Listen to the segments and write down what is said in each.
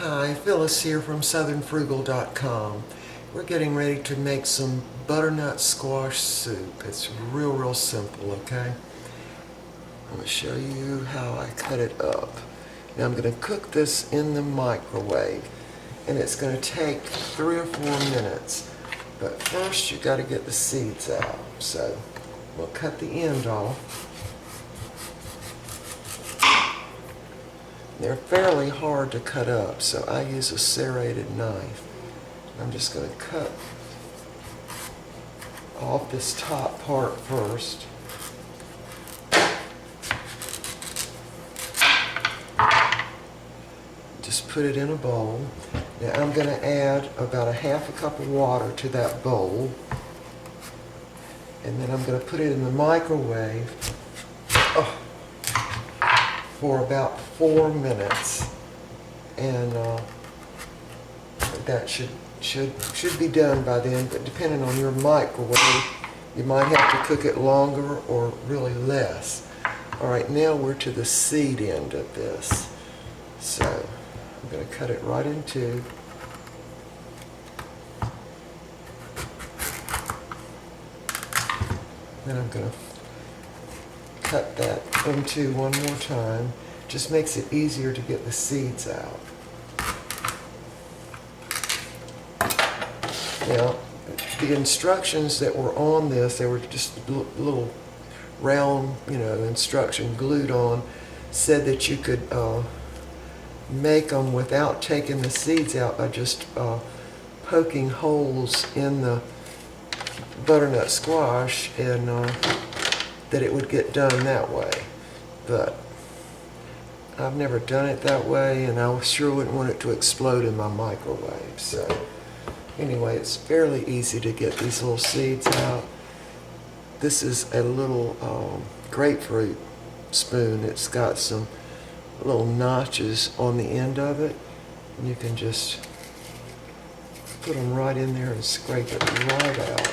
Hi, Phyllis here from southernfrugal.com. We're getting ready to make some butternut squash soup. It's real simple, okay? I'm going to show you how I cut it up. Now I'm going to cook this in the microwave, and it's going to take 3 or 4 minutes. But first you got to get the seeds out. So we'll cut the end off. They're fairly hard to cut up, so I use a serrated knife. I'm just going to cut off this top part first. Just put it in a bowl. Now I'm going to add about 1/2 cup of water to that bowl. And then I'm going to put it in the microwave for about 4 minutes. And that should be done by then, but depending on your microwave, you might have to cook it longer or really less. Alright, now we're to the seed end of this. So I'm going to cut it right in two. Then I'm going to cut that into one more time. Just makes it easier to get the seeds out. Now, the instructions that were on this, they were just little round, instruction glued on, said that you could make them without taking the seeds out by just poking holes in the butternut squash, and that it would get done that way. But I've never done it that way, and I sure wouldn't want it to explode in my microwave. So anyway, it's fairly easy to get these little seeds out. This is a little grapefruit spoon. It's got some little notches on the end of it, and you can just put them right in there and scrape it right out.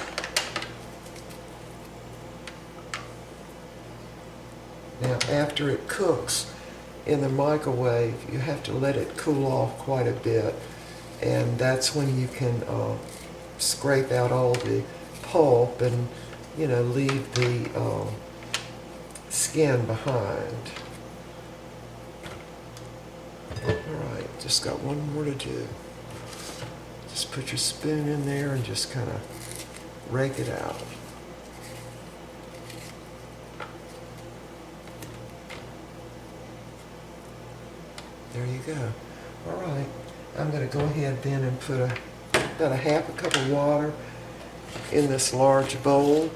Now, after it cooks in the microwave, you have to let it cool off quite a bit, and that's when you can scrape out all the pulp and leave the skin behind. Alright, just got one more to do. Just put your spoon in there and just kind of rake it out. There you go. Alright, I'm going to go ahead then and put about 1/2 cup of water in this large bowl.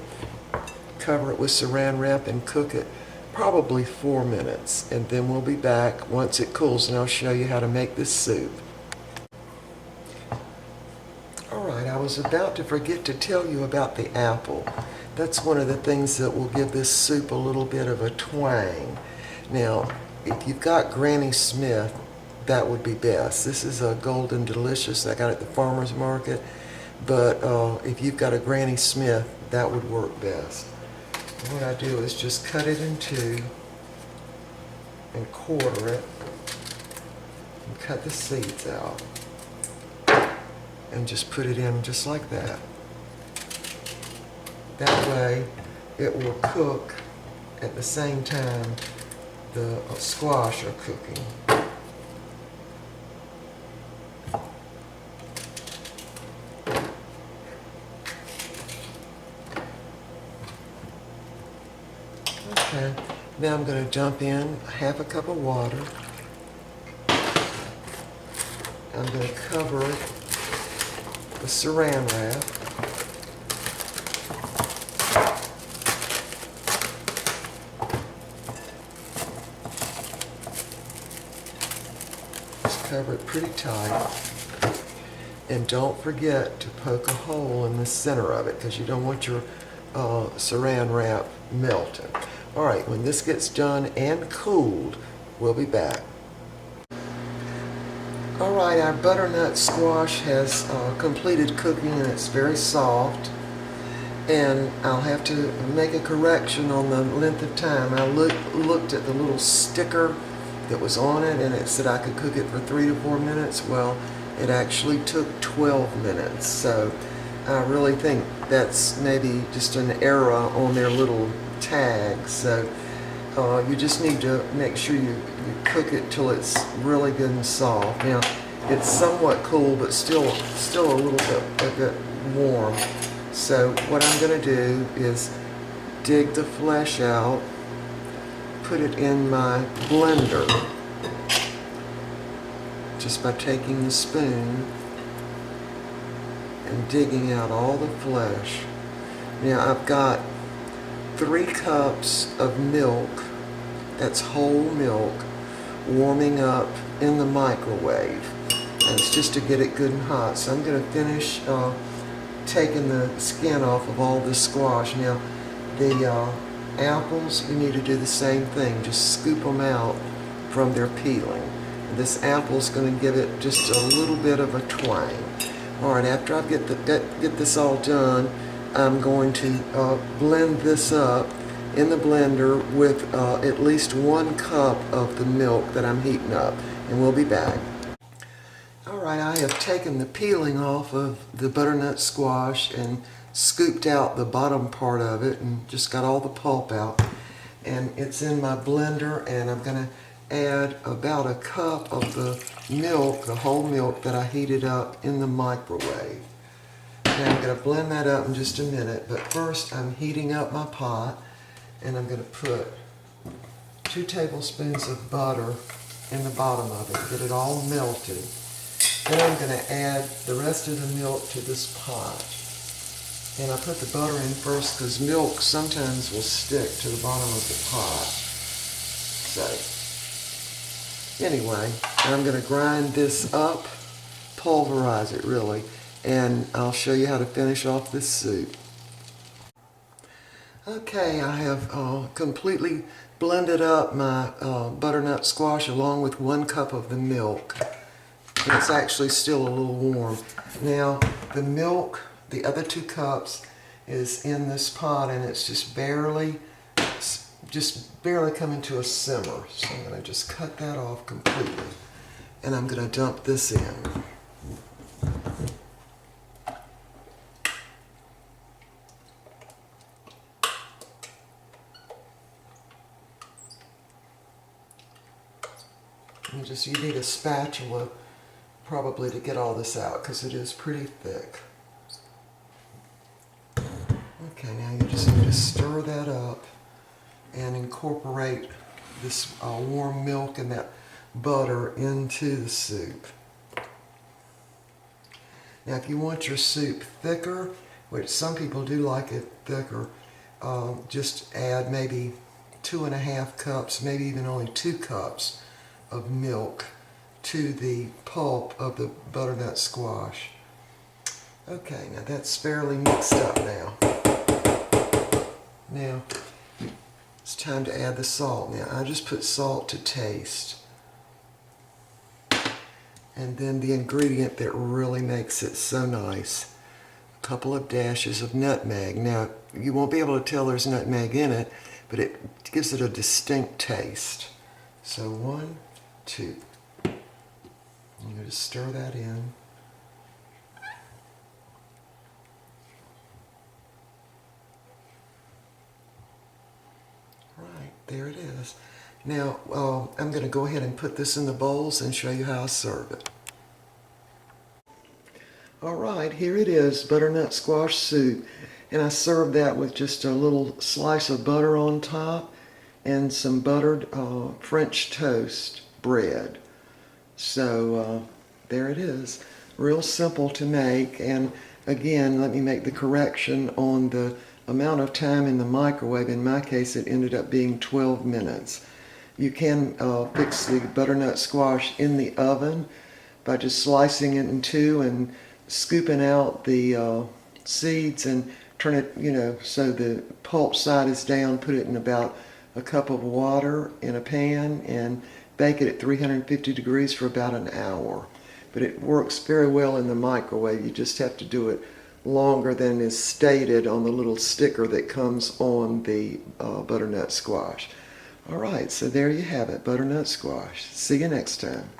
Cover it with saran wrap and cook it probably 4 minutes. And then we'll be back once it cools, and I'll show you how to make this soup. Alright, I was about to forget to tell you about the apple. That's one of the things that will give this soup a little bit of a twang. Now, if you've got Granny Smith, that would be best. This is a Golden Delicious I got at the farmer's market, but if you've got a Granny Smith, that would work best. What I do is just cut it in two and quarter it and cut the seeds out and just put it in just like that. That way it will cook at the same time the squash are cooking. Okay, now I'm going to dump in 1/2 cup of water. I'm going to cover it with saran wrap. Cover it pretty tight, and don't forget to poke a hole in the center of it, because you don't want your saran wrap melting. Alright, when this gets done and cooled, we'll be back. Alright, our butternut squash has completed cooking, and it's very soft. And I'll have to make a correction on the length of time. I looked at the little sticker that was on it, and it said I could cook it for 3 to 4 minutes. Well, it actually took 12 minutes. So I really think that's maybe just an error on their little tag. So you just need to make sure you cook it till it's really good and soft. Now, it's somewhat cool, but still a bit warm. So what I'm going to do is dig the flesh out, put it in my blender, just by taking the spoon and digging out all the flesh. Now I've got 3 cups of milk, that's whole milk, warming up in the microwave. And it's just to get it good and hot. So I'm going to finish taking the skin off of all the squash. Now the apples, you need to do the same thing. Just scoop them out from their peeling. This apple's going to give it just a little bit of a twang. All right, after I get this all done, I'm going to blend this up in the blender with at least 1 cup of the milk that I'm heating up, and we'll be back. All right, I have taken the peeling off of the butternut squash and scooped out the bottom part of it and just got all the pulp out. And it's in my blender, and I'm going to add about 1 cup of the milk, the whole milk that I heated up in the microwave. Now I'm going to blend that up in just a minute, but first I'm heating up my pot, and I'm going to put 2 tablespoons of butter in the bottom of it, get it all melted. Then I'm going to add the rest of the milk to this pot. And I put the butter in first because milk sometimes will stick to the bottom of the pot. So, anyway, I'm going to grind this up, pulverize it really, and I'll show you how to finish off this soup. Okay, I have completely blended up my butternut squash along with 1 cup of the milk. And it's actually still a little warm. Now, the milk, the other 2 cups, is in this pot, and it's just barely coming to a simmer. So I'm going to just cut that off completely, and I'm going to dump this in. And you need a spatula probably to get all this out because it is pretty thick. Okay, now you just need to stir that up and incorporate this warm milk and that butter into the soup. Now if you want your soup thicker, which some people do like it thicker, just add maybe 2.5 cups, maybe even only 2 cups of milk to the pulp of the butternut squash. Okay, now that's fairly mixed up now. Now, it's time to add the salt. Now, I just put salt to taste. And then the ingredient that really makes it so nice, a couple of dashes of nutmeg. Now, you won't be able to tell there's nutmeg in it, but it gives it a distinct taste. So 1, 2. I'm going to stir that in. Right, there it is. Now, I'm going to go ahead and put this in the bowls and show you how I serve it. All right, here it is, butternut squash soup. And I served that with just a little slice of butter on top and some buttered French toast bread. So there it is. Real simple to make. And again, let me make the correction on the amount of time in the microwave. In my case, it ended up being 12 minutes. You can fix the butternut squash in the oven by just slicing it in 2 and scooping out the seeds and turn it, so the pulp side is down. Put it in about a cup of water in a pan and bake it at 350 degrees for about an hour. But it works very well in the microwave. You just have to do it longer than is stated on the little sticker that comes on the butternut squash. All right, so there you have it, butternut squash. See you next time.